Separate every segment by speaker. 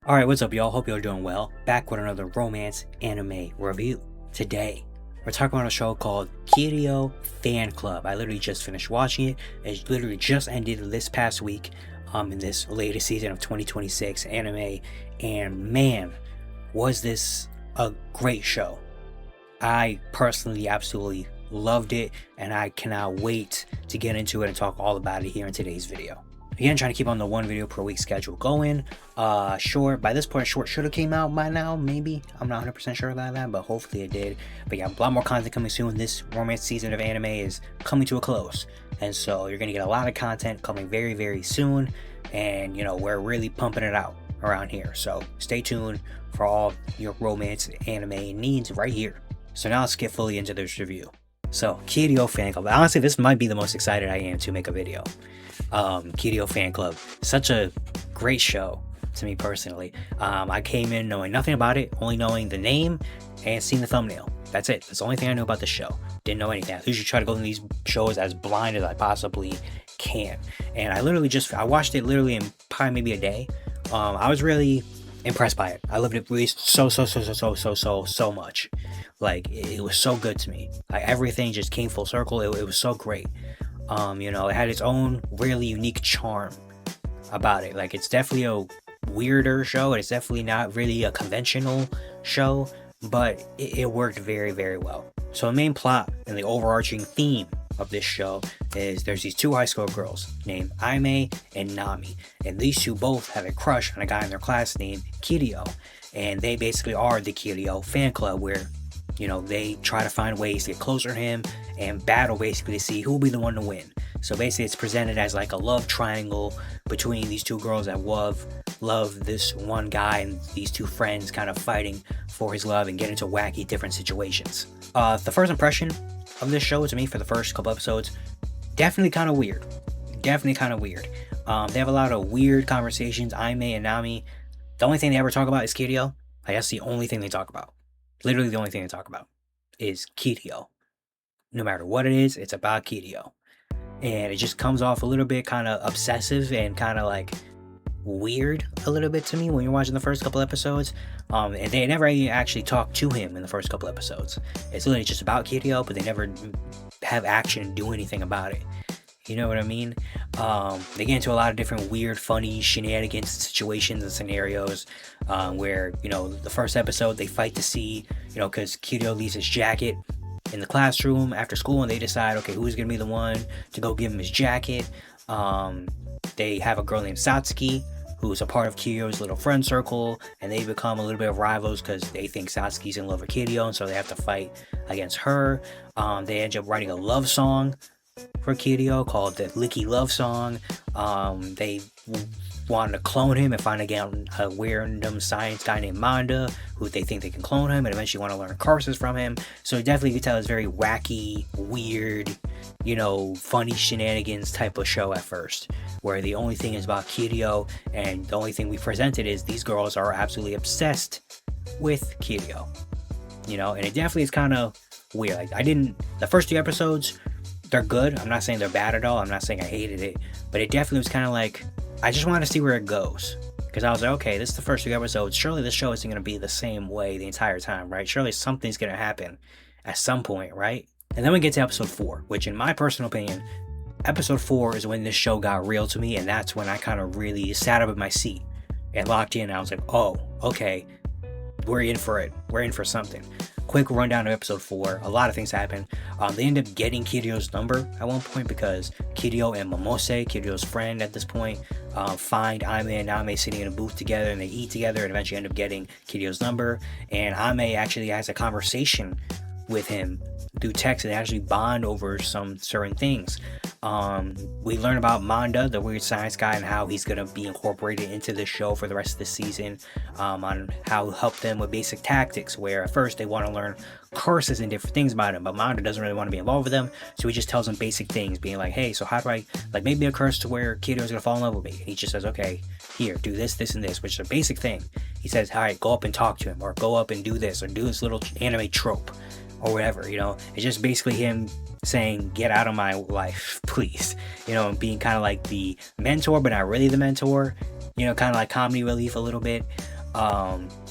Speaker 1: Alright, what's up, y'all? Hope y'all doing well. Back with another romance anime review. Today, we're talking about a show called Kiryu Fan Club. I literally just finished watching it. It literally just ended this past week in this latest season of 2026 anime. And man, was this a great show. I personally absolutely loved it, and I cannot wait to get into it and talk all about it here in today's video. Again, trying to keep on the one video per week schedule going. Sure, by this point, short should have came out by now, maybe. I'm not 100% sure about that, but hopefully it did. But yeah, a lot more content coming soon. This romance season of anime is coming to a close. And so you're going to get a lot of content coming very, very soon. And, you know, we're really pumping it out around here. So stay tuned for all your romance anime needs right here. So now let's get fully into this review. So, Kiryu Fan Club. Honestly, this might be the most excited I am to make a video. Kiryu Fan Club. Such a great show to me personally. I came in knowing nothing about it, only knowing the name and seeing the thumbnail. That's it. That's the only thing I knew about the show. Didn't know anything. I usually try to go to these shows as blind as I possibly can. And I watched it literally in probably maybe a day. I was really impressed by it. I loved it really so much. Like, it was so good to me. Like, everything just came full circle. It was so great. You know, it had its own really unique charm about it. Like, it's definitely a weirder show. It's definitely not really a conventional show, but it worked very, very well. So the main plot and the overarching theme of this show is there's these two high school girls named Aime and Nami, and these two both have a crush on a guy in their class named Kiryu, and they basically are the Kiryu Fan Club, where, you know, they try to find ways to get closer to him and battle basically to see who will be the one to win. So basically it's presented as like a love triangle between these two girls that love this one guy, and these two friends kind of fighting for his love and get into wacky different situations. The first impression of this show to me for the first couple episodes, definitely kind of weird. They have a lot of weird conversations. Aime and Nami, the only thing they ever talk about is Kiryu. Like, that's the only thing they talk about. Literally the only thing they talk about is Kiryu. No matter what it is, it's about Kiryu. And it just comes off a little bit kind of obsessive and kind of like weird a little bit to me when you're watching the first couple episodes. And they never actually talk to him in the first couple episodes. It's literally just about Kiryu, but they never have action and do anything about it. You know what I mean? They get into a lot of different weird, funny shenanigans, situations, and scenarios where, you know, the first episode they fight to see, you know, because Kiryu leaves his jacket in the classroom after school, and they decide, okay, who's gonna be the one to go give him his jacket. They have a girl named Satsuki who's a part of Kiryu's little friend circle, and they become a little bit of rivals because they think Satsuki's in love with Kiryu, and so they have to fight against her. They end up writing a love song for Kiryu called the Licky Love Song. They wanted to clone him and find a random science guy named Manda who they think they can clone him, and eventually want to learn curses from him. So definitely you can tell it's very wacky, weird, you know, funny shenanigans type of show at first, where the only thing is about Kiryu, and the only thing we presented is these girls are absolutely obsessed with Kiryu, you know. And it definitely is kind of weird. Like, the first two episodes, they're good. I'm not saying they're bad at all. I'm not saying I hated it, but it definitely was kind of like, I just wanted to see where it goes. Because I was like, okay, this is the first two episodes. Surely this show isn't going to be the same way the entire time, right? Surely something's going to happen at some point, right? And then we get to episode 4, which in my personal opinion, episode 4 is when this show got real to me. And that's when I kind of really sat up in my seat and locked in. And I was like, oh, okay, we're in for it. We're in for something. Quick rundown of episode 4. A lot of things happen. They end up getting Kiryu's number at one point because Kiryu and Momose, Kiryu's friend at this point, find Aime and Nami sitting in a booth together, and they eat together and eventually end up getting Kiryu's number. And Aime actually has a conversation with him through text, and they actually bond over some certain things. We learn about Manda, the weird science guy, and how he's going to be incorporated into the show for the rest of the season, on how he'll help them with basic tactics, where at first they want to learn curses and different things about him, but Manda doesn't really want to be involved with them, so he just tells them basic things, being like, hey, so how do I, like, maybe a curse to where Kiryu's going to fall in love with me. And he just says, okay, here, do this, this, and this, which is a basic thing. He says, all right, go up and talk to him, or go up and do this, or do this little anime trope, or whatever, you know. It's just basically him saying, get out of my life, please, you know, and being kind of like the mentor, but not really the mentor. kind of like comedy relief a little bit.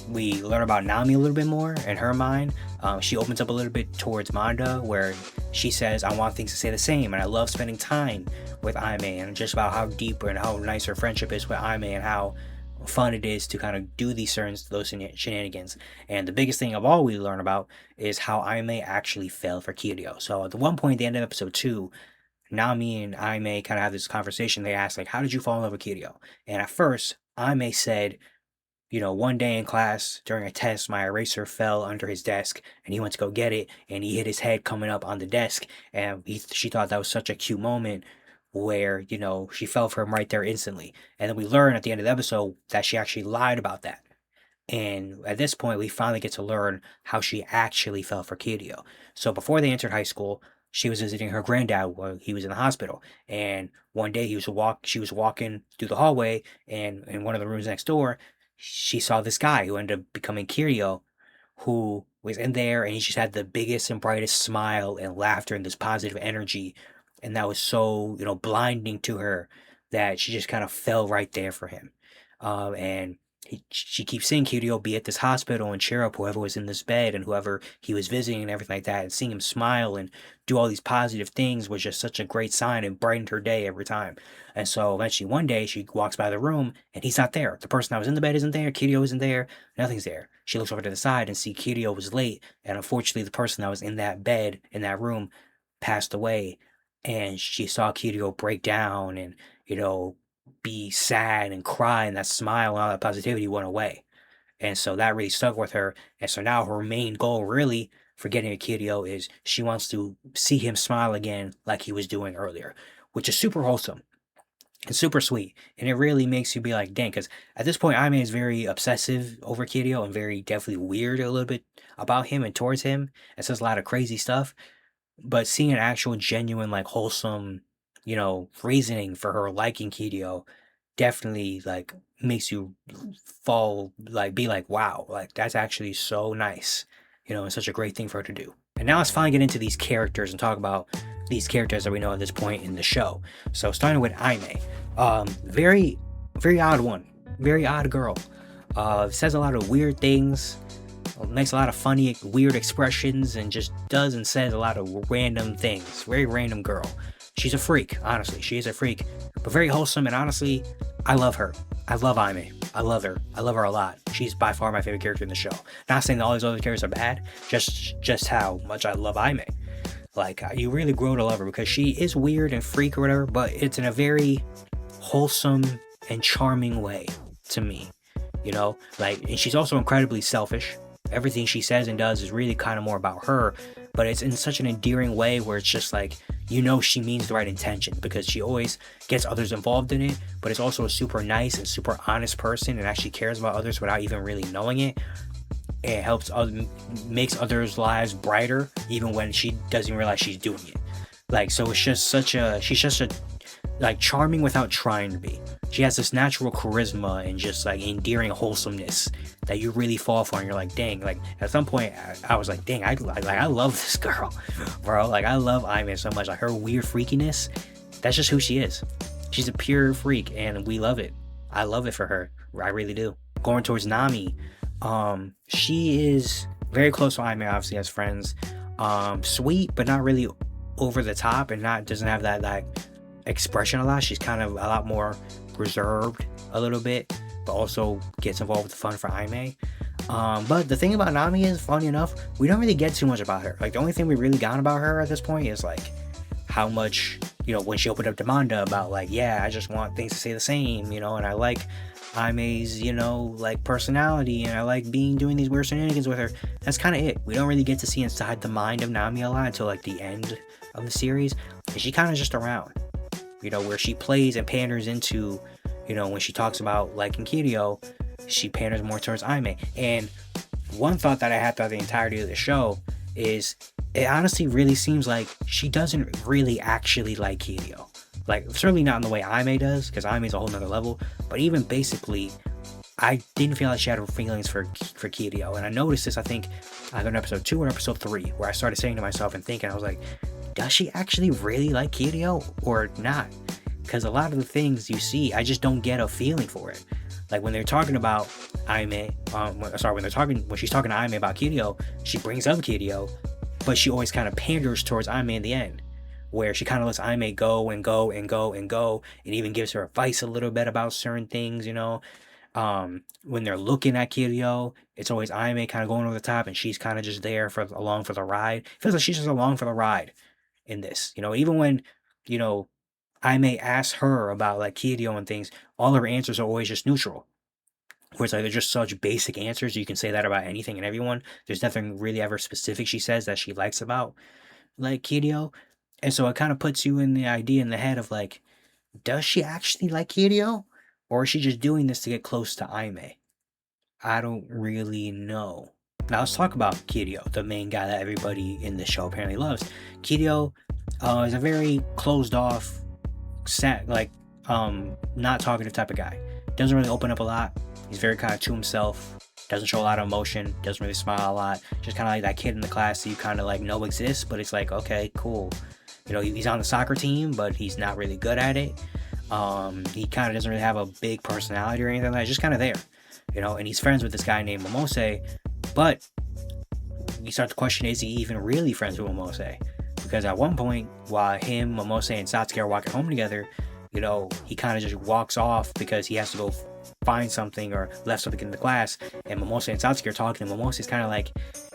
Speaker 1: We learn about Nami a little bit more in her mind. She opens up a little bit towards Manda, where she says, I want things to stay the same, and I love spending time with Aime, and just about how deep and how nice her friendship is with Aime, and how fun it is to kind of do those shenanigans. And the biggest thing of all we learn about is how Aime actually fell for Kiryu. So at the one point at the end of episode 2, Nami and Aime kind of have this conversation. They ask, like, how did you fall in love with Kiryu? And at first, Aime said, one day in class during a test, my eraser fell under his desk, and he went to go get it, and he hit his head coming up on the desk, and she thought that was such a cute moment where, she fell for him right there instantly. And then we learn at the end of the episode that she actually lied about that. And at this point, we finally get to learn how she actually fell for Kiryu. So before they entered high school, she was visiting her granddad while he was in the hospital. And one day she was walking through the hallway, and in one of the rooms next door, she saw this guy who ended up becoming Kiryu, who was in there, and he just had the biggest and brightest smile and laughter and this positive energy. And that was so, blinding to her that she just kind of fell right there for him. And she keeps seeing Kiryu be at this hospital and cheer up whoever was in this bed and whoever he was visiting and everything like that. And seeing him smile and do all these positive things was just such a great sign and brightened her day every time. And so eventually one day she walks by the room and he's not there. The person that was in the bed isn't there. Kiryu isn't there. Nothing's there. She looks over to the side and see Kiryu was late. And unfortunately, the person that was in that bed, in that room, passed away. And she saw Kiryu break down and, be sad and cry, and that smile and all that positivity went away. And so that really stuck with her. And so now her main goal really for getting a Kiryu is she wants to see him smile again like he was doing earlier, which is super wholesome and super sweet. And it really makes you be like, dang, because at this point, Aime is very obsessive over Kiryu and very definitely weird a little bit about him and towards him, and says a lot of crazy stuff. But seeing an actual genuine, like, wholesome, reasoning for her liking Kiryu definitely, like, makes you fall, like, be like, wow, like, that's actually so nice. It's such a great thing for her to do. And now let's finally get into these characters and talk about these characters that we know at this point in the show. So starting with Aime, very, very odd one, very odd girl. Says a lot of weird things, makes a lot of funny, weird expressions, and just does and says a lot of random things. Very random girl. She's a freak, honestly. She is a freak, but very wholesome, and honestly, I love her. I love Aime. I love her. I love her a lot. She's by far my favorite character in the show. Not saying that all these other characters are bad, just how much I love Aime. Like, you really grow to love her because she is weird and freak or whatever, but it's in a very wholesome and charming way to me. And she's also incredibly selfish. Everything she says and does is really kind of more about her, but it's in such an endearing way where it's just like, she means the right intention because she always gets others involved in it, but it's also a super nice and super honest person and actually cares about others without even really knowing it. It makes others' lives brighter even when she doesn't realize she's doing it. Like, so it's just she's just like charming without trying to be. She has this natural charisma and just like endearing wholesomeness that you really fall for, and you're like, dang. Like at some point, I was like, dang, I love this girl, bro. Like I love Aime so much. Like her weird freakiness, that's just who she is. She's a pure freak, and we love it. I love it for her. I really do. Going towards Nami, she is very close to Aime, obviously as friends. Sweet, but not really over the top, and doesn't have that like expression a lot. She's kind of a lot more reserved a little bit, but also gets involved with the fun for Aime. But the thing about Nami is, funny enough, we don't really get too much about her. Like the only thing we really got about her at this point is like how much, when she opened up to Manda about like, yeah, I just want things to stay the same, and I like Aime's, like personality, and I like doing these weird shenanigans with her. That's kind of it. We don't really get to see inside the mind of Nami a lot until like the end of the series, and she kind of just around, where she plays and panders into, when she talks about liking Kiryu, she panders more towards Aime. And one thought that I had throughout the entirety of the show is it honestly really seems like she doesn't really actually like Kiryu. Like, certainly not in the way Aime does, because Aime's a whole nother level, but even basically, I didn't feel like she had feelings for Kiryu. And I noticed this, I think, either in episode 2 or episode 3, where I started saying to myself and thinking, I was like, does she actually really like Kiryu or not? because a lot of the things you see, I just don't get a feeling for it. Like when they're talking about Aime, when she's talking to Aime about Kiryu, she brings up Kiryu, but she always kind of panders towards Aime in the end, where she kind of lets Aime go and go and go and go, and even gives her advice a little bit about certain things, you know. When they're looking at Kiryu, it's always Aime kind of going over the top, and she's kind of just there for along for the ride. Feels like she's just along for the ride in this, you know. Even when, you know, Aime asks her about like Kiryu and things, all her answers are always just neutral. Where it's like they're just such basic answers. You can say that about anything and everyone. There's nothing really ever specific she says that she likes about like Kiryu. And so it kind of puts you in the idea in the head of like, does she actually like Kiryu? Or is she just doing this to get close to Aime? I don't really know. Now let's talk about Kiryu, the main guy that everybody in the show apparently loves. Kiryu is a very closed off, not talkative type of guy. Doesn't really open up a lot. He's very kind of to himself. Doesn't show a lot of emotion. Doesn't really smile a lot. Just kind of like that kid in the class that you kind of like know exists, but it's like, okay, cool. You know, he's on the soccer team, but he's not really good at it. He kind of doesn't really have a big personality or anything like that. He's just kind of there, you know. And he's friends with this guy named Momose, but you start to question, is he even really friends with Momose? Because at one point, while him, Momose, and Satsuki are walking home together, you know, he kind of just walks off because he has to go find something or left something in the class, and Momose and Satsuki are talking, and Momose's kind of like,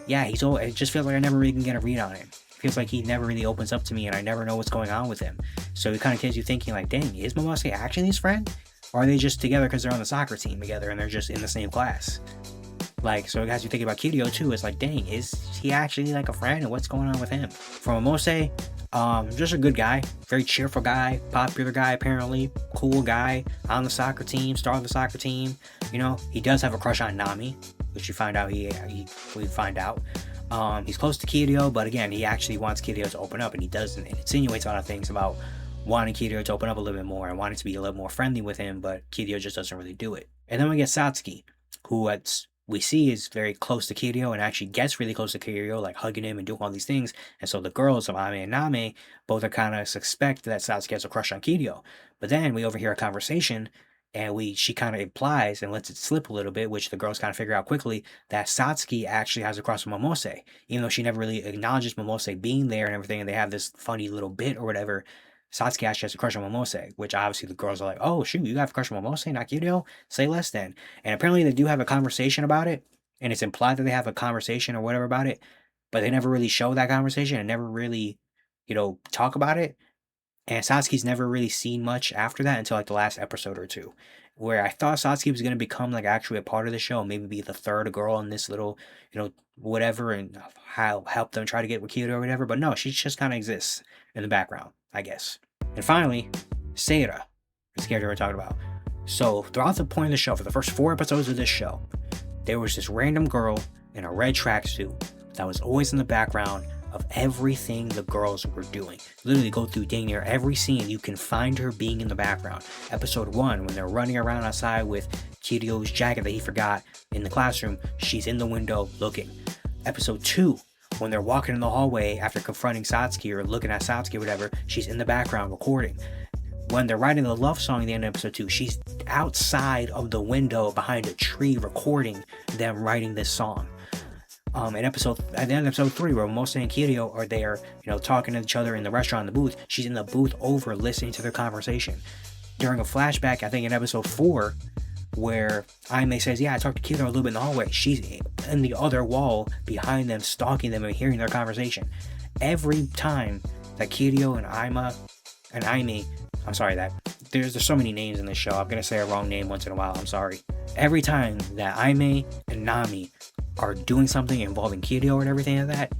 Speaker 1: yeah, it just feels like I never really can get a read on him. It feels like he never really opens up to me, and I never know what's going on with him. So it kind of gets you thinking like, dang, is Momose actually his friend? Or are they just together because they're on the soccer team together and they're just in the same class? Like, so it has you thinking about Kiryu too. It's like, dang, is he actually like a friend, and what's going on with him? For Momose, just a good guy, very cheerful guy, popular guy apparently, cool guy, on the soccer team, star of the soccer team. You know, he does have a crush on Nami, which you find out we find out. He's close to Kiryu, but again, he actually wants Kiryu to open up, and he doesn't. It insinuates a lot of things about wanting Kiryu to open up a little bit more and wanting to be a little more friendly with him, but Kiryu just doesn't really do it. And then we get Satsuki, who we see is very close to Kiryu and actually gets really close to Kiryu, like hugging him and doing all these things. And so the girls of Ame and Name both are kind of suspect that Satsuki has a crush on Kiryu. But then we overhear a conversation, and she kind of implies and lets it slip a little bit, which the girls kind of figure out quickly, that Satsuki actually has a crush on Momose. Even though she never really acknowledges Momose being there and everything, and they have this funny little bit or whatever, Satsuki actually has a crush on Momose, which obviously the girls are like, oh shoot, you have a crush on Momose, not Kiryu? Say less then. And apparently they do have a conversation about it, and it's implied that they have a conversation or whatever about it, but they never really show that conversation and never really, you know, talk about it. And Satsuki's never really seen much after that until like the last episode or two, where I thought Satsuki was going to become like actually a part of the show, maybe be the third girl in this little, you know, whatever, and how help them try to get with Kiryu or whatever. But no, she just kind of exists in the background, I guess. And finally, Seira, the character we're talking about. So throughout the point of the show, for the first 4 episodes of this show, there was this random girl in a red tracksuit that was always in the background of everything the girls were doing. Literally go through dang near every scene, you can find her being in the background. Episode 1, when they're running around outside with Kiryu's jacket that he forgot in the classroom, she's in the window looking. Episode 2, when they're walking in the hallway after confronting Satsuki or looking at Satsuki or whatever, she's in the background recording. When they're writing the love song at the end of episode 2, she's outside of the window behind a tree recording them writing this song. At the end of episode 3, where Momose and Kiryu are there, you know, talking to each other in the restaurant in the booth, she's in the booth over listening to their conversation. During a flashback, I think in episode 4, where Aime says, yeah, I talked to Kiryu a little bit in the hallway, she's in the other wall behind them, stalking them and hearing their conversation. Every time that Kiryu and Aime, I'm sorry that there's so many names in this show, I'm gonna say a wrong name once in a while, I'm sorry. Every time that Aime and Nami are doing something involving Kiryu and everything like that,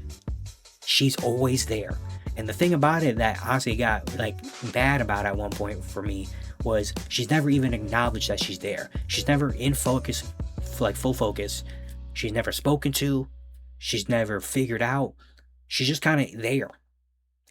Speaker 1: she's always there. And the thing about it that honestly got like bad about at one point for me was she's never even acknowledged that she's there. She's never in focus, like full focus. She's never spoken to. She's never figured out. She's just kind of there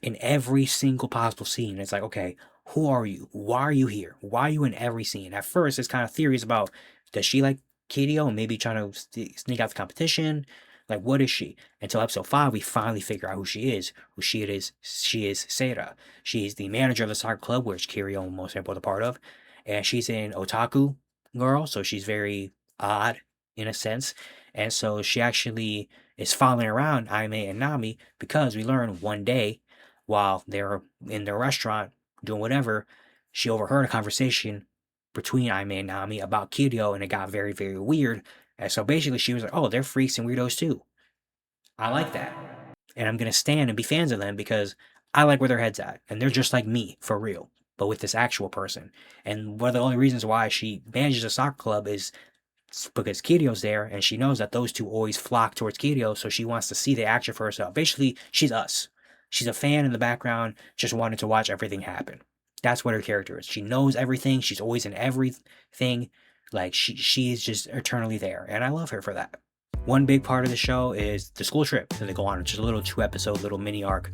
Speaker 1: in every single possible scene. It's like, okay, who are you? Why are you here? Why are you in every scene? At first, it's kind of theories about, does she like Kiryu and maybe trying to sneak out the competition? Like, what is she? Until episode 5, we finally figure out who she is. Who she is. She is Seira. She's the manager of the soccer club, which Kiryu most important part of. And she's an otaku girl, so she's very odd in a sense. And so she actually is following around Aime and Nami because we learn one day while they're in their restaurant doing whatever, she overheard a conversation between Aime and Nami about Kiryu, and it got very, very weird. And so basically, she was like, "Oh, they're freaks and weirdos too. I like that, and I'm gonna stand and be fans of them because I like where their heads at, and they're just like me for real, but with this actual person." And one of the only reasons why she manages a soccer club is because Kiryu's there, and she knows that those two always flock towards Kiryu, so she wants to see the action for herself. Basically, she's us. She's a fan in the background, just wanting to watch everything happen. That's what her character is. She knows everything. She's always in everything. Like she is just eternally there, and I love her for that. One big part of the show is the school trip that they go on, which is a little 2 episode little mini arc.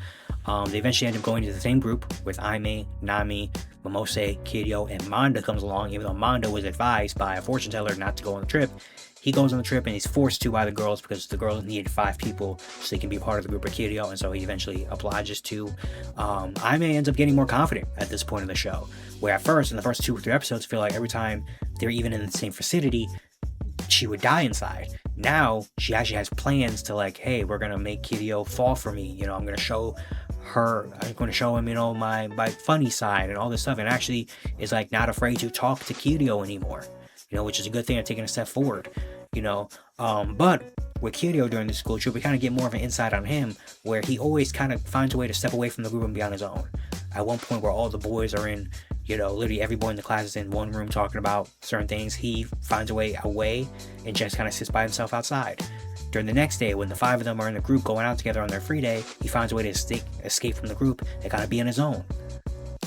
Speaker 1: They eventually end up going to the same group with Aime, Nami, Momose, Kiryu, and Manda comes along. Even though Manda was advised by a fortune teller not to go on the trip, he goes on the trip and he's forced to by the girls because the girls needed 5 people so he can be part of the group of Kiryu, and so he eventually obliges to. Aime ends up getting more confident at this point in the show, where at first, in the first 2 or 3 episodes, feel like every time they're even in the same vicinity, she would die inside. Now she actually has plans to like, hey, we're gonna make Kiryu fall for me. I'm gonna show him, my funny side and all this stuff, and actually is like not afraid to talk to Kiryu anymore. Which is a good thing of taking a step forward. But with Kiryu during the school trip, we kind of get more of an insight on him, where he always kind of finds a way to step away from the group and be on his own. At one point where all the boys are in, literally every boy in the class is in one room talking about certain things, he finds a way away and just kind of sits by himself outside. During the next day, when the 5 of them are in a group going out together on their free day, he finds a way to escape from the group and kind of be on his own.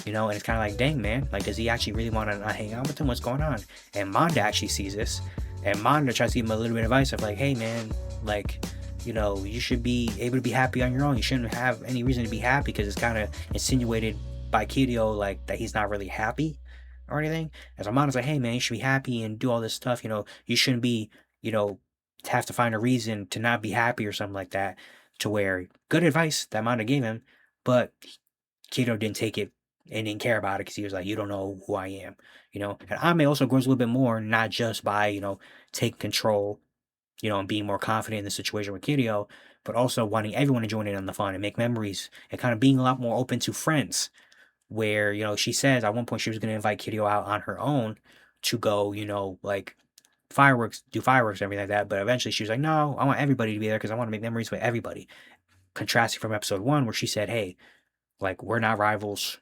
Speaker 1: And it's kind of like, dang, man, like, does he actually really want to not hang out with him? What's going on? And Manda actually sees this, and Manda tries to give him a little bit of advice of like, hey, man, like, you should be able to be happy on your own. You shouldn't have any reason to be happy because it's kind of insinuated by Kiryu, like, that he's not really happy or anything. And so Manda's like, hey, man, you should be happy and do all this stuff. You shouldn't be, have to find a reason to not be happy or something like that. To where, good advice that Manda gave him, but Kiryu didn't take it and didn't care about it because he was like, you don't know who I am, And Ame also grows a little bit more, not just by, taking control, and being more confident in the situation with Kiryu, but also wanting everyone to join in on the fun and make memories and kind of being a lot more open to friends. Where, she says at one point she was going to invite Kiryu out on her own to go, like do fireworks and everything like that. But eventually she was like, no, I want everybody to be there because I want to make memories with everybody. Contrasting from episode 1 where she said, hey, like, we're not rivals.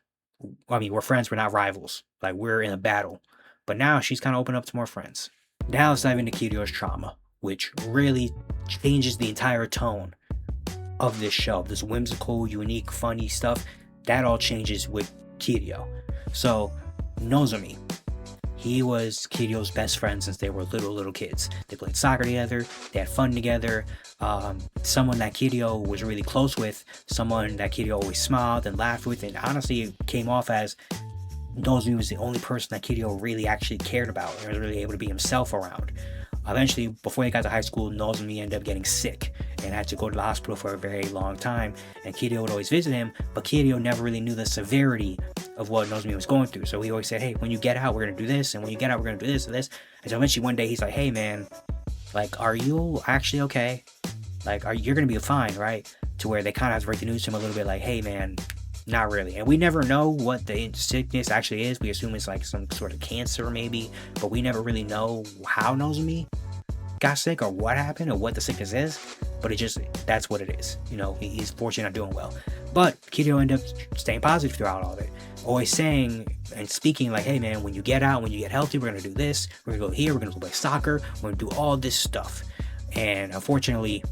Speaker 1: I mean, we're friends, we're not rivals. Like, we're in a battle. But now she's kind of open up to more friends. Now let's dive into Kiryu's trauma, which really changes the entire tone of this show. This whimsical, unique, funny stuff, that all changes with Kiryu. So, Nozomi, he was Kiryu's best friend since they were little kids. They played soccer together, they had fun together. Someone that Kiryu was really close with, someone that Kiryu always smiled and laughed with, and honestly it came off as Nozomi was the only person that Kiryu really actually cared about and was really able to be himself around. Eventually, before they got to high school, Nozomi ended up getting sick and had to go to the hospital for a very long time, and Kiryu would always visit him, but Kiryu never really knew the severity of what Nozomi was going through. So he always said, hey, when you get out, we're going to do this, and when you get out, we're going to do this and this. And so eventually one day he's like, hey, man, like, are you actually okay? Like, you're going to be fine, right? To where they kind of have to break the news to him a little bit like, hey, man, not really. And we never know what the sickness actually is. We assume it's like some sort of cancer maybe, but we never really know how Nozomi got sick or what happened or what the sickness is. But that's what it is. He's fortunate not doing well. But Kiryu ended up staying positive throughout all of it. Always saying and speaking like, hey man, when you get out, when you get healthy, we're going to do this. We're going to go here. We're going to go play soccer. We're going to do all this stuff. And unfortunately,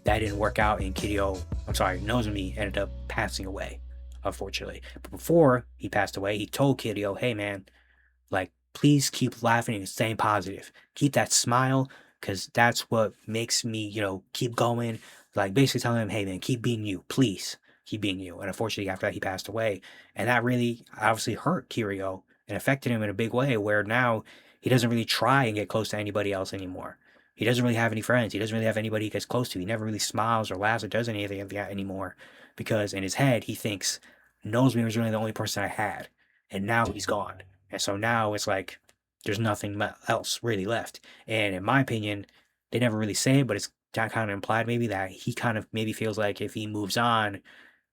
Speaker 1: that didn't work out. And Nozomi ended up passing away, unfortunately. But before he passed away, he told Kiryu, hey man, like, please keep laughing and staying positive. Keep that smile, because that's what makes me, keep going. Like, basically telling him, hey man, keep being you, please. Keep being you. And unfortunately, after that, he passed away. And that really obviously hurt Kiryu and affected him in a big way, where now he doesn't really try and get close to anybody else anymore. He doesn't really have any friends. He doesn't really have anybody he gets close to. He never really smiles or laughs or does anything of that anymore, because in his head he thinks Nozomi was really the only person I had, and now he's gone. And so now it's like there's nothing else really left. And in my opinion, they never really say it, but it's kind of implied maybe that he kind of maybe feels like if he moves on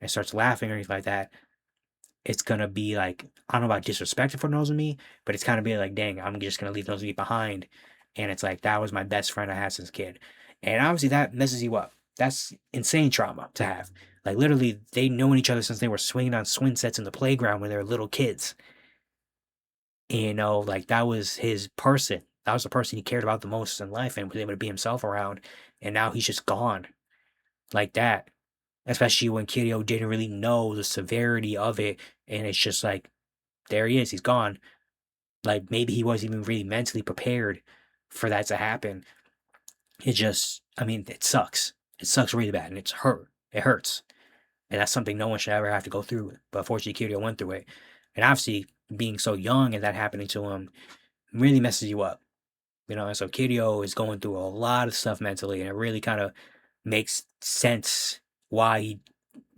Speaker 1: and starts laughing or anything like that, it's gonna be like, I don't know about disrespectful for Nozomi, but it's kind of be like, dang, I'm just gonna leave Nozomi behind. And it's like that was my best friend I had since a kid. And obviously that messes you up. That's insane trauma to have. Like literally, they known each other since they were swinging on swing sets in the playground when they were little kids. You know, like that was his person. That was the person he cared about the most in life and was able to be himself around. And now he's just gone like that. Especially when Kiryu didn't really know the severity of it. And it's just like, there he is, he's gone. Like maybe he wasn't even really mentally prepared for that to happen. It just, I mean, it sucks. It sucks really bad and it's hurt. It hurts. And that's something no one should ever have to go through. But unfortunately, Kiryu went through it. And obviously, being so young and that happening to him really messes you up. You know, and so Kiryu is going through a lot of stuff mentally, and it really kind of makes sense why he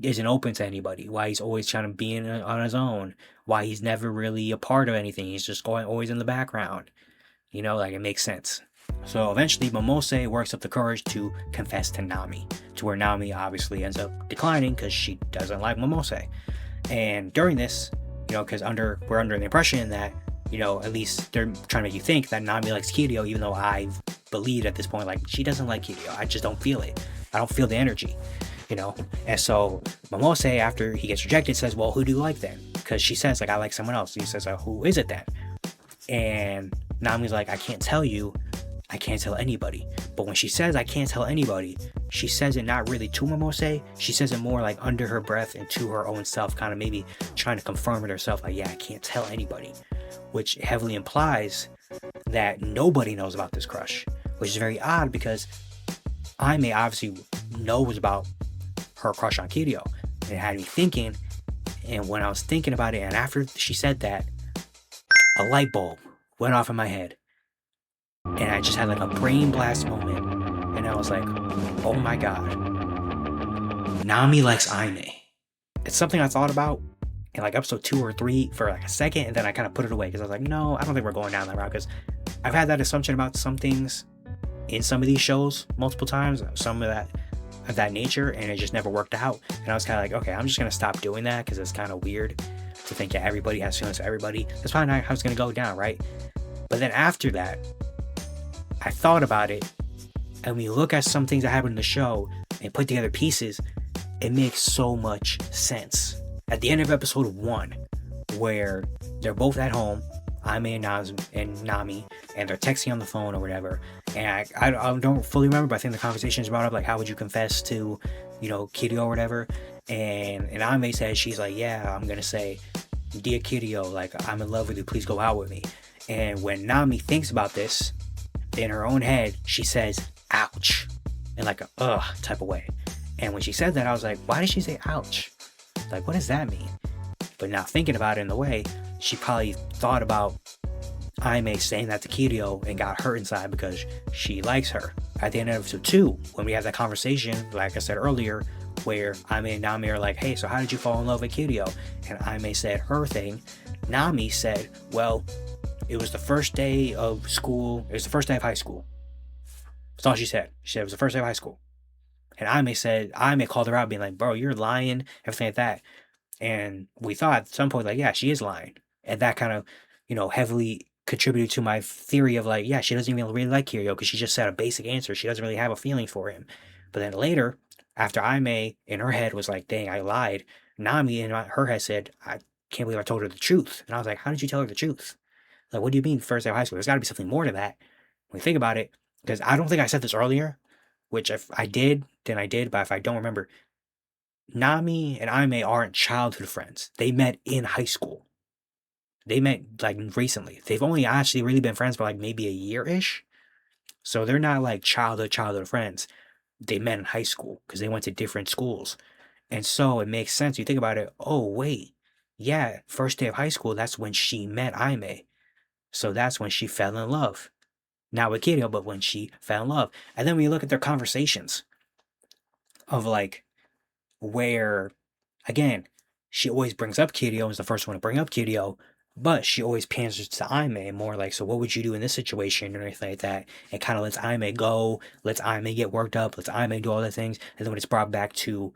Speaker 1: isn't open to anybody, why he's always trying to be on his own, why he's never really a part of anything. He's just going always in the background. You know, like it makes sense. So eventually, Momose works up the courage to confess to Nami, to where Nami obviously ends up declining because she doesn't like Momose. And during this, you know, because we're under the impression that, you know, at least they're trying to make you think that Nami likes Kiryu, even though I believe at this point, like, she doesn't like Kiryu. I just don't feel it. I don't feel the energy, you know? And so Momose, after he gets rejected, says, well, who do you like then? Because she says, like, I like someone else. He says, who is it then? And Nami's like, I can't tell you. I can't tell anybody. But when she says I can't tell anybody, she says it not really to Momose. She says it more like under her breath and to her own self, kind of maybe trying to confirm it herself, like, yeah, I can't tell anybody, which heavily implies that nobody knows about this crush, which is very odd because Aime obviously knows about her crush on Kiryu. And it had me thinking, and when I was thinking about it, and after she said that, a light bulb went off in my head. And I just had like a brain blast moment. And I was like, oh my god. Nami likes Aime. It's something I thought about in like episode 2 or 3 for like a second. And then I kind of put it away because I was like, no, I don't think we're going down that route. Because I've had that assumption about some things in some of these shows multiple times. Some of that nature. And it just never worked out. And I was kind of like, okay, I'm just going to stop doing that because it's kind of weird to think that everybody has feelings for everybody. That's probably not how it's going to go down, right? But then after that, I thought about it, and when you look at some things that happen in the show and put together pieces, it makes so much sense. At the end of episode 1, where they're both at home, Aime and Nami, and they're texting on the phone or whatever, and I don't fully remember, but I think the conversation is brought up, like, how would you confess to, you know, Kiryu or whatever, and Aime says, she's like, yeah, I'm gonna say, dear Kiryu, like, I'm in love with you, please go out with me. And when Nami thinks about this, in her own head, she says, ouch, in like a ugh type of way. And when she said that, I was like, why did she say ouch? Like, what does that mean? But now thinking about it in the way, she probably thought about Aime saying that to Kiryu and got hurt inside because she likes her. At the end of episode 2, when we have that conversation, like I said earlier, where Aime and Nami are like, hey, so how did you fall in love with Kiryu? And Aime said her thing. Nami said, well, it was the first day of school. It was the first day of high school. That's all she said. She said it was the first day of high school. And Aime called her out, being like, bro, you're lying, everything like that. And we thought at some point, like, yeah, she is lying. And that kind of, you know, heavily contributed to my theory of like, yeah, she doesn't even really like Kiryu because she just said a basic answer. She doesn't really have a feeling for him. But then later, after Aime in her head was like, dang, I lied, Nami in her head said, I can't believe I told her the truth. And I was like, how did you tell her the truth? Like, what do you mean first day of high school? There's got to be something more to that. When you think about it, because I don't think I said this earlier, which if I did, then I did, but if I don't remember, Nami and Aime aren't childhood friends. They met in high school. They met, like, recently. They've only actually really been friends for, like, maybe a year-ish. So they're not, like, childhood friends. They met in high school because they went to different schools. And so it makes sense. You think about it, oh, wait. Yeah, first day of high school, that's when she met Aime. So that's when she fell in love. not with Kiryu, but when she fell in love. And then when you look at their conversations of like where, again, she always brings up Kiryu, is the first one to bring up Kiryu, but she always panders to Aime more like, so what would you do in this situation or anything like that? And kind of lets Aime go, lets Aime get worked up, lets Aime do all the things. And then when it's brought back to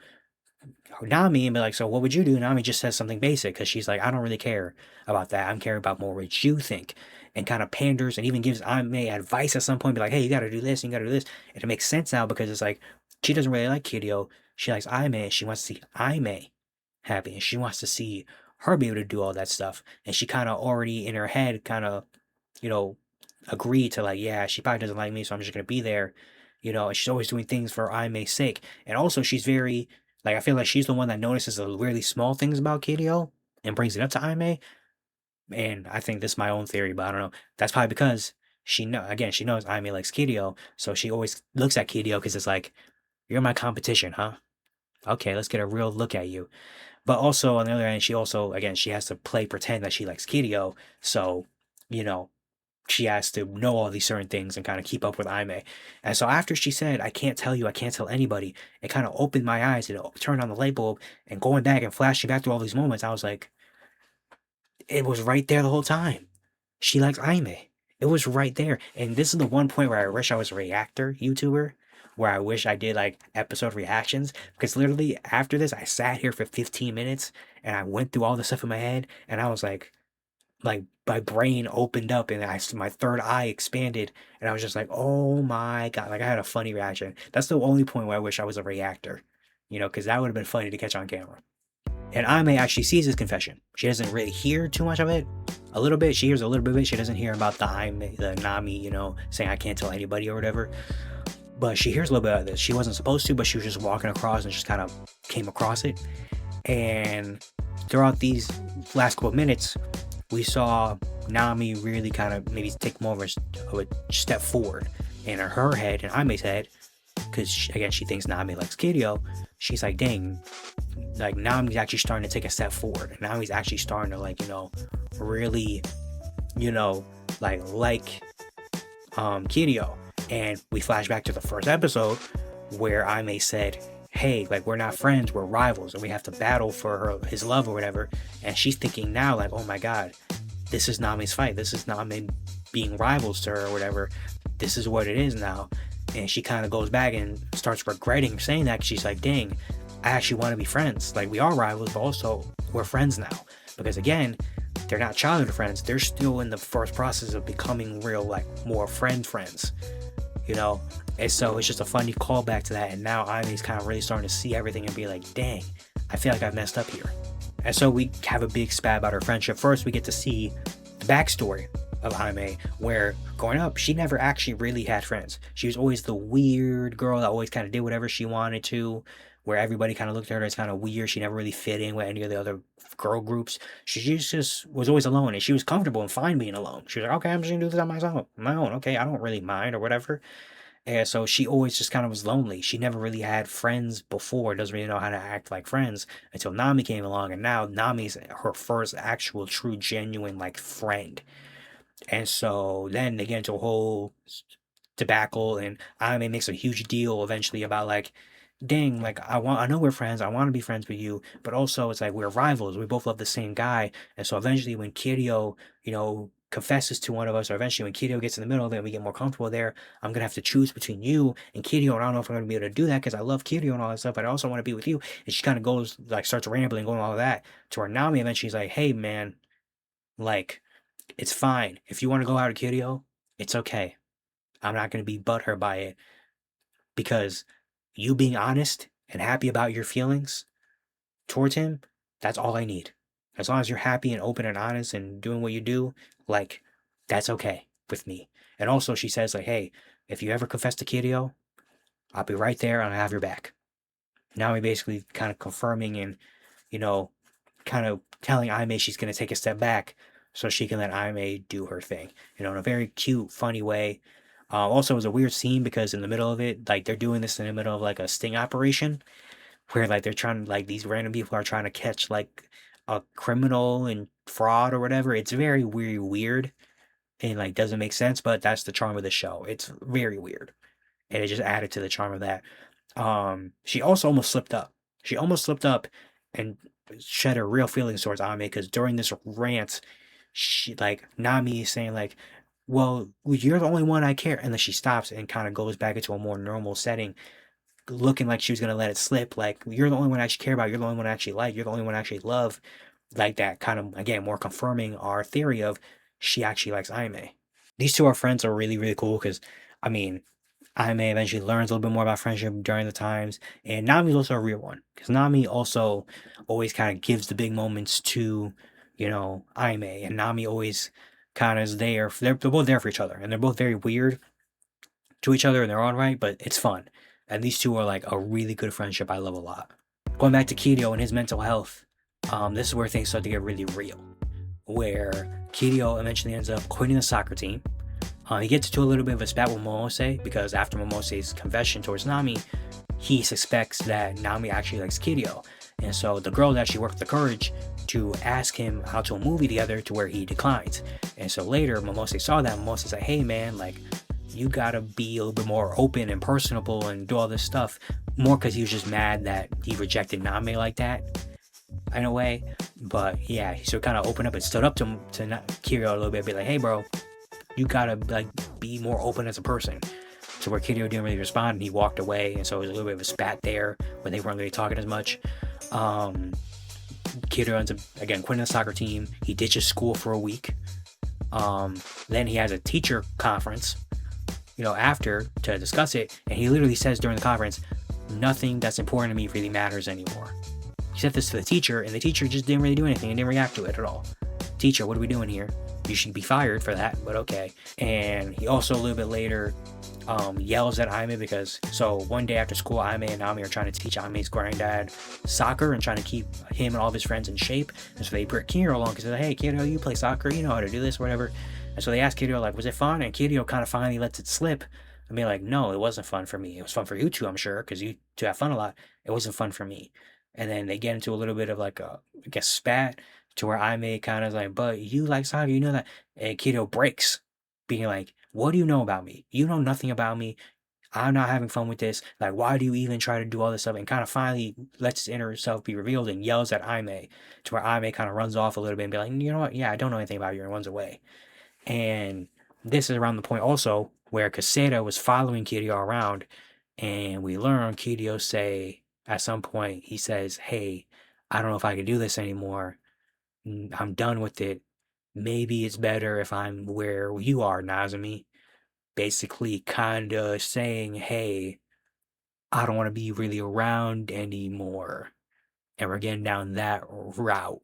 Speaker 1: Nami and be like, so what would you do? Nami just says something basic because she's like, I don't really care about that. I'm caring about more what you think. And kind of panders and even gives Aime advice at some point, be like, hey, you got to do this, you got to do this. And it makes sense now because it's like, she doesn't really like Kiryu. She likes Aime and she wants to see Aime happy. And she wants to see her be able to do all that stuff. And she kind of already in her head kind of, you know, agreed to like, yeah, she probably doesn't like me, so I'm just going to be there. You know, and she's always doing things for Aime's sake. And also she's very like, I feel like she's the one that notices the really small things about Kiryu and brings it up to Aime. And I think this is my own theory, but I don't know. That's probably because she knows Aime likes Kiryu, so she always looks at Kiryu because it's like, you're my competition, huh? Okay, let's get a real look at you. But also on the other hand, she also again she has to play pretend that she likes Kiryu, so you know she has to know all these certain things and kind of keep up with Aime. And so after she said, I can't tell you, I can't tell anybody, it kind of opened my eyes and it turned on the light bulb and going back and flashing back through all these moments, I was like, it was right there the whole time. She likes Aime. It was right there. And this is the one point where I wish I was a reactor YouTuber, where I wish I did like episode reactions. Because literally after this, I sat here for 15 minutes and I went through all the stuff in my head and I was like my brain opened up and my third eye expanded and I was just like, oh my god, like I had a funny reaction. That's the only point where I wish I was a reactor, you know, because that would have been funny to catch on camera. And Aime actually sees his confession. She doesn't really hear too much of it. A little bit, she hears a little bit of it. She doesn't hear about the Nami, you know, saying I can't tell anybody or whatever. But she hears a little bit of this. She wasn't supposed to, but she was just walking across and just kind of came across it. And throughout these last couple of minutes, we saw Nami really kind of maybe take more of a step forward. And in her head, in Aime's head, because again, she thinks Nami likes Kiryu, she's like, dang, like Nami's actually starting to take a step forward. And Nami's actually starting to like, you know, really, you know, like Kiryu. And we flash back to the first episode where Aime said, hey, like we're not friends, we're rivals, and we have to battle for his love or whatever. And she's thinking now, like, oh my god, this is Nami's fight. This is Nami being rivals to her or whatever. This is what it is now. And she kind of goes back and starts regretting saying that. She's like, dang, I actually want to be friends. Like, we are rivals, but also we're friends now. Because again, they're not childhood friends. They're still in the first process of becoming real, like, more friends. You know? And so it's just a funny callback to that. And now Aime's kind of really starting to see everything and be like, dang, I feel like I've messed up here. And so we have a big spat about her friendship. First, we get to see the backstory of Aime, where growing up, she never actually really had friends. She was always the weird girl that always kind of did whatever she wanted to, where everybody kind of looked at her as kind of weird. She never really fit in with any of the other girl groups. She just was always alone, and she was comfortable and fine being alone. She was like, okay, I'm just gonna do this on my own. Okay, I don't really mind or whatever. And so she always just kind of was lonely. She never really had friends before, doesn't really know how to act like friends until Nami came along. And now Nami's her first actual, true, genuine, like, friend. And so then they get into a whole debacle, and Aime makes a huge deal eventually about, like, dang, like, I know we're friends, I want to be friends with you, but also it's like we're rivals, we both love the same guy. And so eventually when Kiryu, you know, confesses to one of us, or eventually when Kiryu gets in the middle of it and we get more comfortable there, I'm gonna have to choose between you and Kiryu, and I don't know if I'm gonna be able to do that because I love Kiryu and all that stuff, but I also want to be with you. And she kind of goes, like, starts rambling, going all of that, to where Nami eventually is like, hey man, like, it's fine. If you want to go out with Kiryu, it's okay. I'm not gonna be butthurt by it, because you being honest and happy about your feelings towards him, that's all I need. As long as you're happy and open and honest and doing what you do, like, that's okay with me. And also she says, like, hey, if you ever confess to Kiryu, I'll be right there and I'll have your back. Now we basically kind of confirming and, you know, kind of telling Aime she's going to take a step back so she can let Aime do her thing, you know, in a very cute, funny way. Also, it was a weird scene because in the middle of it, like, they're doing this in the middle of, like, a sting operation where, like, they're trying, like, these random people are trying to catch, like, a criminal and fraud or whatever. It's very weird. and like doesn't make sense, but that's the charm of the show. It's very weird, and it just added to the charm of that. She also almost slipped up. She almost slipped up and shed her real feelings towards Ame, because during this rant, she like Nami is saying like, "Well, you're the only one I care," and then she stops and kind of goes back into a more normal setting, looking like she was gonna let it slip. Like, you're the only one I actually care about. You're the only one I actually like. You're the only one I actually love. Like that, kind of again more confirming our theory of she actually likes Aime. These two are friends are really really cool because, I mean, Aime eventually learns a little bit more about friendship during the times, and Nami's also a real one because Nami also always kind of gives the big moments to, Aime, and Nami always kind of is there. They're both there for each other, and they're both very weird to each other in their own right, but it's fun. And these two are like a really good friendship I love a lot. Going back to Kiryu and his mental health, this is where things start to get really real. Where Kiryu eventually ends up quitting the soccer team. He gets into a little bit of a spat with Momose because after Momose's confession towards Nami, he suspects that Nami actually likes Kiryu. And so the girls actually work the courage to ask him out to a movie together, to where he declines. And so later, Momose saw that. Momose's like, hey man, like, you gotta be a little bit more open and personable and do all this stuff. More because he was just mad that he rejected Nami like that, in a way. But yeah, so kind of opened up and stood up to Kiryu a little bit, be like, hey bro, you gotta like be more open as a person. So where Kiryu didn't really respond, and he walked away, and so it was a little bit of a spat there where they weren't really talking as much. Kiryu ends up again quitting the soccer team. He ditches school for a week. Then he has a teacher conference, after, to discuss it, and he literally says during the conference, nothing that's important to me really matters anymore. He said this to the teacher, and the teacher just didn't really do anything and didn't react to it at all. Teacher, what are we doing here? You should be fired for that, but okay. And he also a little bit later yells at Aime because, so one day after school, Aime and Nami are trying to teach Aime's granddad soccer and trying to keep him and all of his friends in shape. And so they bring Kiryu along because they're like, hey Kiryu, you play soccer, you know how to do this, whatever. And so they ask Kiryu like, was it fun? And Kiryu kind of finally lets it slip and be like, no, it wasn't fun for me. It was fun for you two, I'm sure, because you two have fun a lot. It wasn't fun for me. And then they get into a little bit of like a, I guess, spat, to where Aime kind of like, but you like soccer, you know that. And Kiryu breaks, being like, what do you know about me? You know nothing about me. I'm not having fun with this. Like, why do you even try to do all this stuff? And kind of finally lets his inner self be revealed and yells at Aime, to where Aime kind of runs off a little bit and be like, you know what? Yeah, I don't know anything about you, and runs away. And this is around the point also where Kaseda was following Kiryu around, and we learn Kiryu say at some point, he says, hey, I don't know if I can do this anymore. I'm done with it. Maybe it's better if I'm where you are, Nazumi. Basically, kind of saying, hey, I don't want to be really around anymore. And we're getting down that route.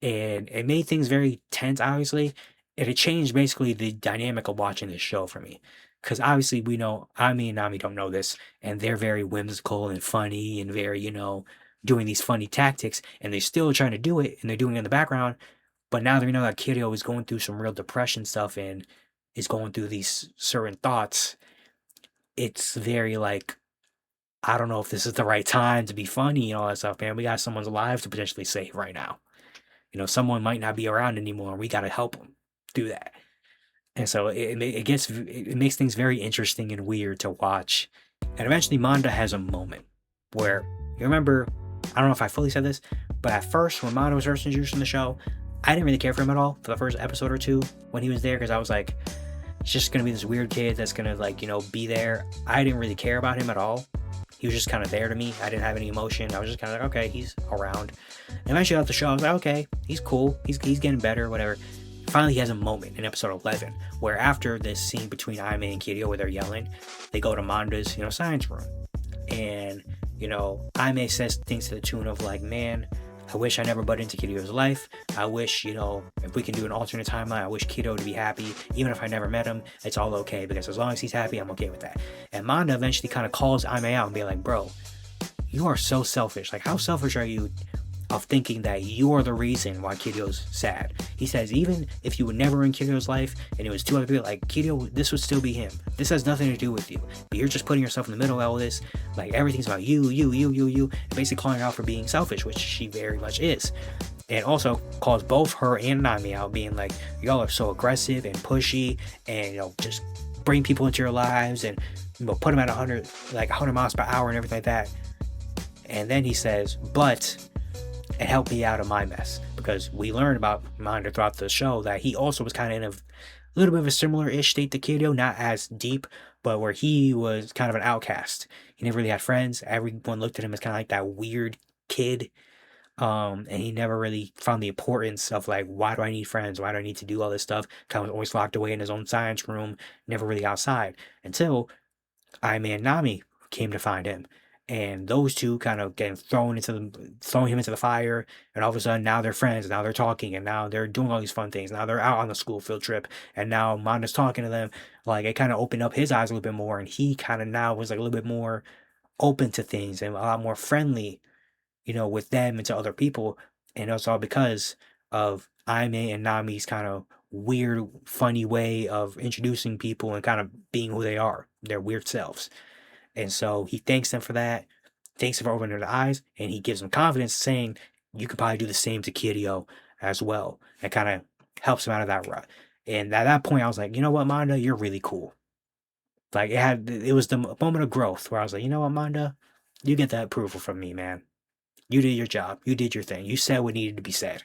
Speaker 1: And it made things very tense, obviously. And it changed basically the dynamic of watching this show for me. Because obviously we know, Ami and Nami don't know this, and they're very whimsical and funny and very, doing these funny tactics, and they're still trying to do it, and they're doing it in the background. But now that we know that Kiryu is going through some real depression stuff and is going through these certain thoughts, it's very like, I don't know if this is the right time to be funny and all that stuff, man. We got someone's lives to potentially save right now. Someone might not be around anymore. We got to help them do that. And so it makes things very interesting and weird to watch. And eventually Manda has a moment where, you remember, I don't know if I fully said this, but at first when Manda was first introduced in the show, I didn't really care for him at all for the first episode or two when he was there, because I was like, it's just going to be this weird kid that's going to like, be there. I didn't really care about him at all. He was just kind of there to me. I didn't have any emotion. I was just kind of like, okay, he's around. And eventually out the show, I was like, okay, he's cool. He's getting better, whatever. Finally, he has a moment in episode 11 where after this scene between Aime and Kiryu where they're yelling, they go to Manda's, science room. And, Aime says things to the tune of like, man, I wish I never butted into Kiryu's life. I wish, if we can do an alternate timeline, I wish Kiryu to be happy. Even if I never met him, it's all okay, because as long as he's happy, I'm okay with that. And Manda eventually kind of calls Aime out and be like, bro, you are so selfish. Like, how selfish are you of thinking that you're the reason why Kiryu's sad? He says, even if you were never in Kiryu's life and it was two other people, like, Kiryu, this would still be him. This has nothing to do with you. But you're just putting yourself in the middle of all this. Like, everything's about you, and basically calling her out for being selfish, which she very much is. and also calls both her and Nami out, being like, y'all are so aggressive and pushy, and just bring people into your lives, and put them at 100 miles per hour and everything like that. And then he says, but it helped me out of my mess, because we learned about Manda throughout the show that he also was kind of in a little bit of a similar-ish state to Kiryu, not as deep, but where he was kind of an outcast. He never really had friends. Everyone looked at him as kind of like that weird kid. And he never really found the importance of like, why do I need friends? Why do I need to do all this stuff? Kind of always locked away in his own science room, never really outside, until Aime and Nami came to find him. And those two kind of getting throwing him into the fire, and all of a sudden now they're friends, and now they're talking, and now they're doing all these fun things. Now they're out on the school field trip, and now Manda's talking to them. Like, it kind of opened up his eyes a little bit more, and he kind of now was like a little bit more open to things and a lot more friendly, with them and to other people. And it's all because of Aime and Nami's kind of weird, funny way of introducing people and kind of being who they are, their weird selves. And so he thanks them for that, thanks them for opening their eyes, and he gives them confidence, saying, you could probably do the same to Kiryu as well, and kind of helps him out of that rut. And at that point, I was like, you know what, Manda, you're really cool. Like, it was the moment of growth where I was like, you know what, Manda, you get that approval from me, man. You did your job. You did your thing. You said what needed to be said.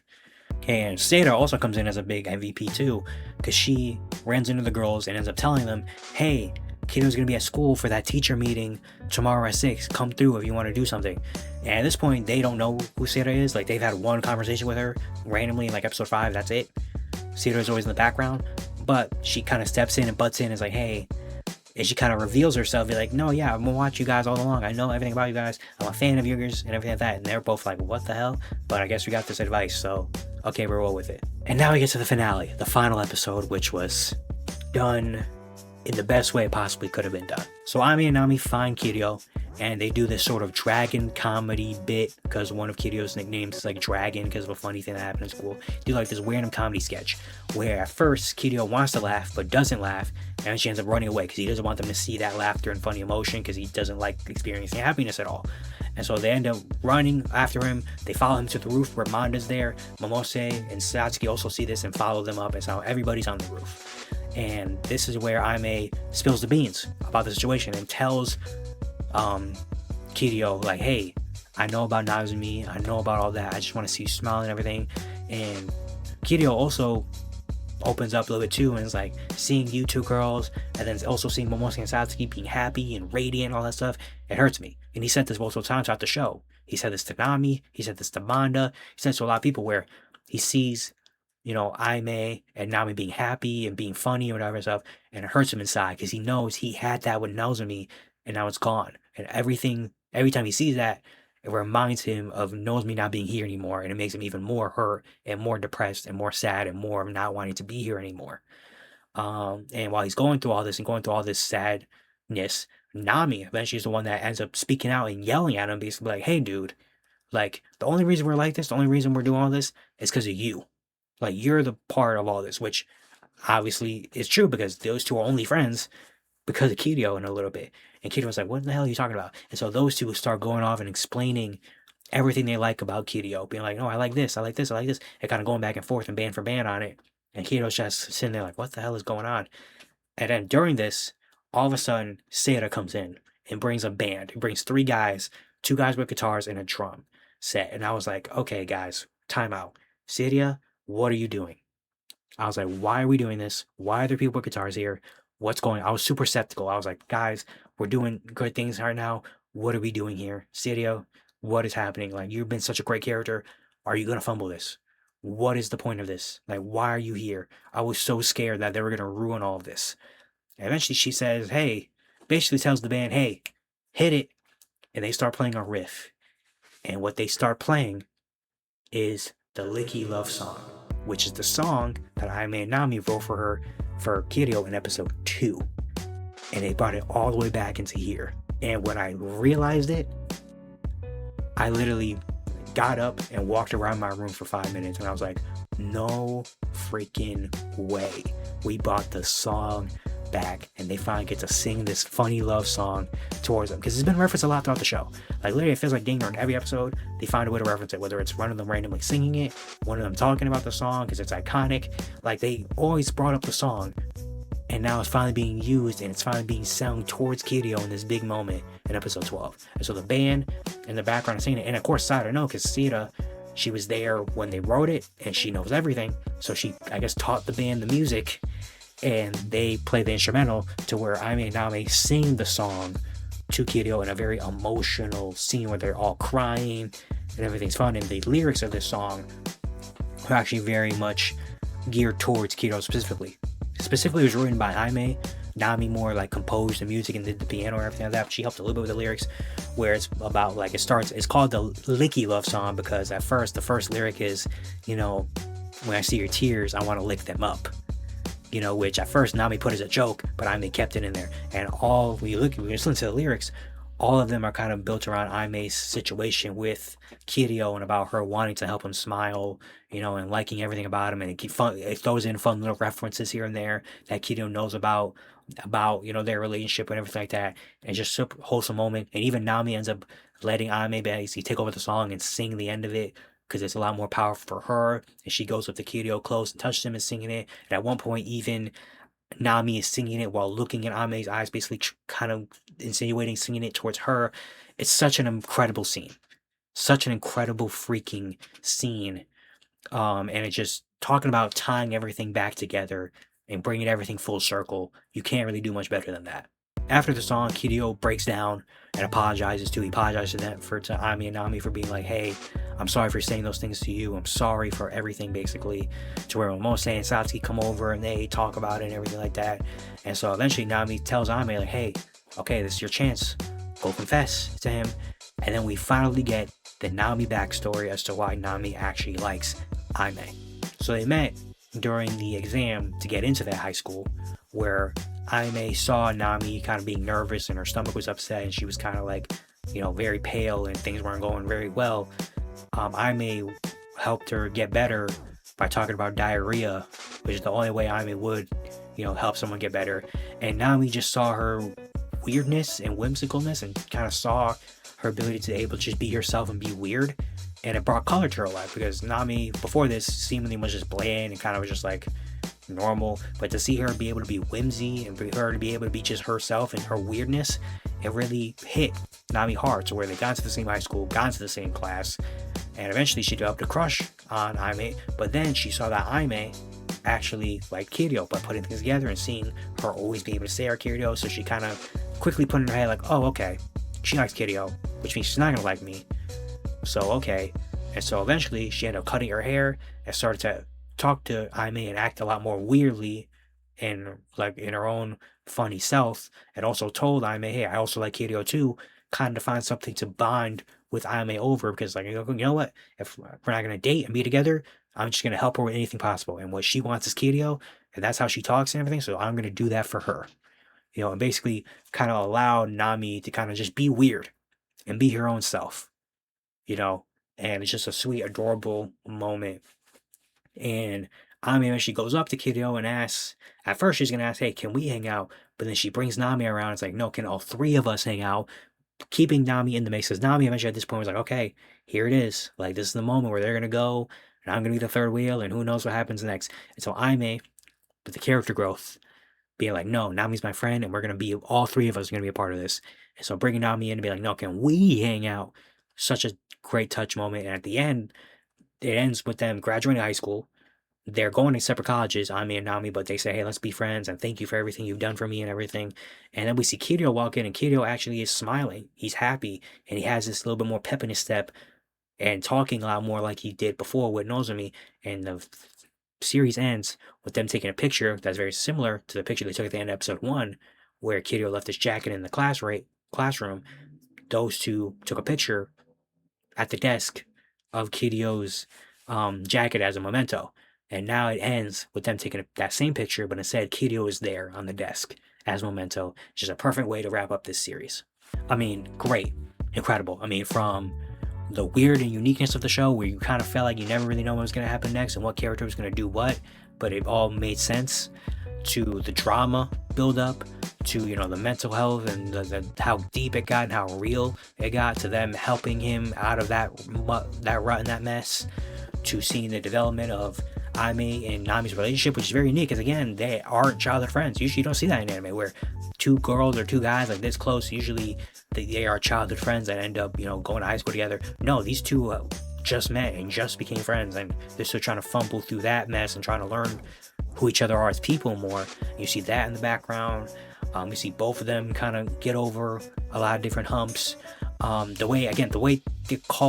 Speaker 1: And Seda also comes in as a big MVP too, because she runs into the girls and ends up telling them, hey, Kiryu's going to be at school for that teacher meeting tomorrow at 6. Come through if you want to do something. And at this point, they don't know who Seda is. Like, they've had one conversation with her randomly in like episode 5. That's it. Seda is always in the background. But she kind of steps in and butts in and is like, hey. And she kind of reveals herself. Be like, no, yeah, I'm going to watch you guys all along. I know everything about you guys. I'm a fan of yours and everything like that. And they're both like, what the hell? But I guess we got this advice. So, okay, we'll roll with it. And now we get to the finale. The final episode, which was done in the best way it possibly could have been done. So Aime and Nami find Kiryu, and they do this sort of dragon comedy bit, because one of Kiryu's nicknames is like Dragon, because of a funny thing that happened in school. Do like this random comedy sketch, where at first Kiryu wants to laugh, but doesn't laugh, and she ends up running away, because he doesn't want them to see that laughter and funny emotion, because he doesn't like experiencing happiness at all. And so they end up running after him. They follow him to the roof where Manda's there. Momose and Satsuki also see this and follow them up, and so everybody's on the roof. And this is where Aime spills the beans about the situation and tells Kiryu, like, hey, I know about Nazumi, I know about all that, I just want to see you smile and everything. And Kiryu also opens up a little bit too, and is like, seeing you two girls, and then also seeing Momose and Satsuki being happy and radiant and all that stuff, it hurts me. And he said this multiple times throughout the show. He said this to Nami, he said this to Manda, he said this to a lot of people, where he sees Aime and Nami being happy and being funny or whatever stuff, and it hurts him inside, because he knows he had that with Nozomi, and now it's gone. And every time he sees that, it reminds him of Nozomi not being here anymore, and it makes him even more hurt and more depressed and more sad and more not wanting to be here anymore. And while he's going through all this and going through all this sadness, Nami eventually is the one that ends up speaking out and yelling at him, basically like, hey dude, like, the only reason we're like this, the only reason we're doing all this is because of you. Like, you're the part of all this, which obviously is true, because those two are only friends because of Kiryu in a little bit. And Kiryu's like, what the hell are you talking about? And so those two start going off and explaining everything they like about Kiryu, being like, no, I like this, I like this, I like this, and kind of going back and forth and band for band on it. And Kiryu's just sitting there like, what the hell is going on? And then during this, all of a sudden, Seda comes in and brings a band. He brings 3 guys, 2 guys with guitars and a drum set. And I was like, okay, guys, time out. Seda, what are you doing? I was like, why are we doing this? Why are there people with guitars here? What's going on? I was super skeptical. I was like, guys, we're doing good things right now. What are we doing here? Seda, what is happening? Like, you've been such a great character. Are you going to fumble this? What is the point of this? Like, why are you here? I was so scared that they were going to ruin all of this. And eventually she says, hey, basically tells the band, hey, hit it. And they start playing a riff. And what they start playing is the Licky Love Song, which is the song that Aime and Nami wrote for Kiryu in episode 2. And they brought it all the way back into here. And when I realized it, I literally got up and walked around my room for 5 minutes, and I was like, no freaking way. We brought the song back, and they finally get to sing this funny love song towards them, because it's been referenced a lot throughout the show. Like literally, it feels like dang near in every episode they find a way to reference it, whether it's one of them randomly singing it, one of them talking about the song because it's iconic. Like they always brought up the song, and now it's finally being used, and it's finally being sung towards Kiryu in this big moment in episode 12. And so the band in the background is singing it, and of course Sada knows, because Sita, she was there when they wrote it, and she knows everything. So she, I guess, taught the band the music, and they play the instrumental to where Aime and Nami sing the song to Kiryu in a very emotional scene where they're all crying and everything's fun. And the lyrics of this song are actually very much geared towards Kiryu specifically. Specifically, it was written by Aime. Nami more like composed the music and did the piano and everything like that. But she helped a little bit with the lyrics, where it's about like it's called the Licky Love Song, because at first the first lyric is, you know, when I see your tears, I want to lick them up. You know, which at first Nami put as a joke, but Aime kept it in there. And all we listen to the lyrics, all of them are kind of built around Aime's situation with Kiryu and about her wanting to help him smile, you know, and liking everything about him. And it throws in fun little references here and there that Kiryu knows about, you know, their relationship and everything like that. And just a wholesome moment. And even Nami ends up letting Aime basically take over the song and sing the end of it, because it's a lot more powerful for her. And she goes up to Kiryu close and touches him and singing it. And at one point, even Nami is singing it while looking in Aime's eyes, basically kind of insinuating singing it towards her. It's such an incredible scene. Such an incredible freaking scene. And it's just talking about tying everything back together and bringing everything full circle. You can't really do much better than that. After the song, Kiryu breaks down and apologizes to them to Aime and Nami for being like, hey, I'm sorry for saying those things to you. I'm sorry for everything, basically. To where Momose and Satsuki come over and they talk about it and everything like that. And so eventually Nami tells Aime like, hey, okay, this is your chance. Go confess to him. And then we finally get the Nami backstory as to why Nami actually likes Aime. So they met during the exam to get into that high school, where Aime saw Nami kind of being nervous and her stomach was upset and she was kind of like, you know, very pale and things weren't going very well. Aime helped her get better by talking about diarrhea, which is the only way Aime would, you know, help someone get better. And Nami just saw her weirdness and whimsicalness and kind of saw her ability to able to just be herself and be weird. And it brought color to her life, because Nami before this seemingly was just bland and kind of was just like normal, but to see her be able to be whimsy and for her to be able to be just herself and her weirdness, it really hit Nami hard, to where they got into the same high school, got into the same class, and eventually she developed a crush on Aime. But then she saw that Aime actually liked Kiryu, by putting things together and seeing her always be able to say her Kiryu, so she kind of quickly put in her head like, oh, okay, she likes Kiryu, which means she's not gonna like me, so okay. And so eventually she ended up cutting her hair and started to talk to Aime and act a lot more weirdly and like in her own funny self, and also told Aime, hey, I also like Kiryu too, kind of find something to bond with Aime over, because like, you know what, if we're not gonna date and be together, I'm just gonna help her with anything possible, and what she wants is Kiryu, and that's how she talks and everything, so I'm gonna do that for her, you know. And basically kind of allow Nami to kind of just be weird and be her own self, you know. And it's just a sweet, adorable moment. And Ami eventually goes up to Kiryu and asks, at first she's gonna ask, hey, can we hang out? But then she brings Nami around. It's like, no, can all three of us hang out? Keeping Nami in the mix, because Nami eventually at this point was like, okay, here it is. Like, this is the moment where they're gonna go, and I'm gonna be the third wheel, and who knows what happens next. And so Aime, with the character growth, being like, no, Nami's my friend, and we're gonna be, all three of us are gonna be a part of this. And so bringing Nami in and be like, no, can we hang out? Such a great touch moment. And at the end, it ends with them graduating high school. They're going to separate colleges, Ami and Nami, but they say, hey, let's be friends and thank you for everything you've done for me and everything. And then we see Kiryu walk in, and Kiryu actually is smiling. He's happy, and he has this little bit more pep in his step and talking a lot more like he did before with Nozomi. And the series ends with them taking a picture that's very similar to the picture they took at the end of episode 1, where Kiryu left his jacket in the classroom. Those two took a picture at the desk of Kiryu's jacket as a memento. And now it ends with them taking that same picture, but instead Kiryu is there on the desk as memento. Just a perfect way to wrap up this series. I mean, great, incredible. I mean, from the weird and uniqueness of the show, where you kind of felt like you never really know what was going to happen next and what character was going to do what, but it all made sense, to the drama build up to, you know, the mental health and how deep it got and how real it got, to them helping him out of that rut and that mess, to seeing the development of Aime and Nami's relationship, which is very unique because, again, they aren't childhood friends. Usually you don't see that in anime where two girls or two guys like this close, usually they are childhood friends that end up, you know, going to high school together. No, these two just met and just became friends, and they're still trying to fumble through that mess and trying to learn who each other are as people more. You see that in the background. You see both of them kind of get over a lot of different humps. The way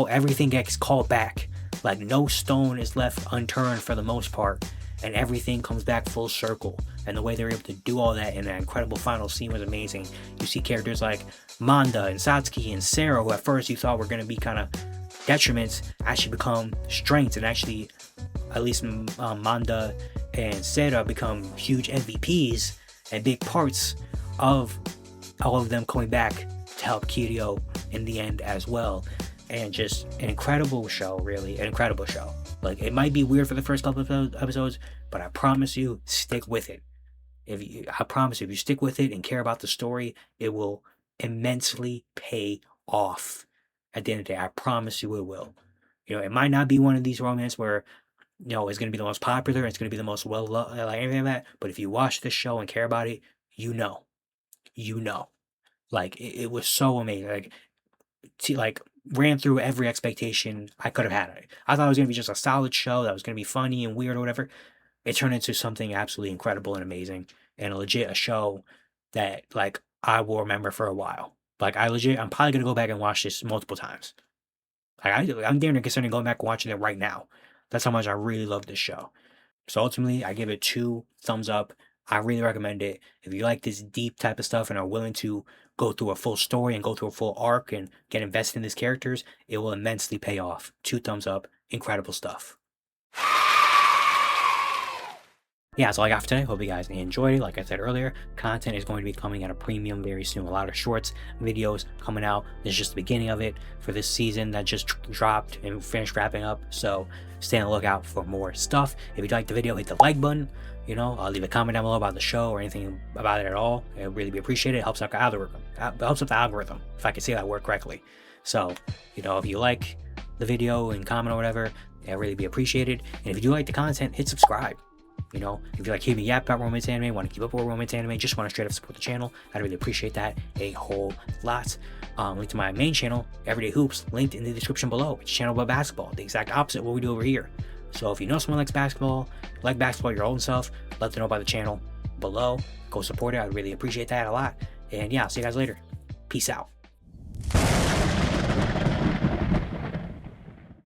Speaker 1: everything gets called back, like no stone is left unturned for the most part, and everything comes back full circle. And the way they were able to do all that in that incredible final scene was amazing. You see characters like Manda and Satsuki and Sarah, who at first you thought were going to be kind of detriments, actually become strengths, and actually, at least Manda and Sarah become huge MVPs and big parts of all of them coming back to help Kiryu in the end as well. And just an incredible show, really, an incredible show. Like, it might be weird for the first couple of episodes, but I promise you, stick with it. I promise you, if you stick with it and care about the story, it will immensely pay off at the end of the day. I promise you it will. You know, it might not be one of these romance where, you know, it's going to be the most popular, it's going to be the most well-loved, like anything like that, but if you watch this show and care about it, you know. Like, it was so amazing. Like, ran through every expectation I could have had. I thought it was going to be just a solid show that was going to be funny and weird or whatever. It turned into something absolutely incredible and amazing, and a show that, like, I will remember for a while. Like, I'm probably going to go back and watch this multiple times. Like, I'm damn near considering going back and watching it right now. That's how much I really love this show. So ultimately, I give it 2 thumbs up. I really recommend it. If you like this deep type of stuff and are willing to go through a full story and go through a full arc and get invested in these characters, it will immensely pay off. 2 thumbs up. Incredible stuff. Yeah, that's all I got for today. Hope you guys enjoyed it. Like I said earlier, content is going to be coming at a premium very soon. A lot of shorts, videos coming out. This is just the beginning of it for this season that just dropped and finished wrapping up. So stay on the lookout for more stuff. If you liked the video, hit the like button. You know, leave a comment down below about the show or anything about it at all. It would really be appreciated. It helps out the algorithm. It helps out the algorithm, if I can say that word correctly. So, you know, if you like the video and comment or whatever, it'd really be appreciated. And if you do like the content, hit subscribe. You know, if you like hearing me yap about romance anime, want to keep up with romance anime, just want to straight up support the channel, I'd really appreciate that a whole lot. Link to my main channel, Everyday Hoops, linked in the description below. It's a channel about basketball, the exact opposite of what we do over here. So if you know someone likes basketball, like basketball your own self, let them know about the channel below. Go support it. I'd really appreciate that a lot. And yeah, I'll see you guys later. Peace out.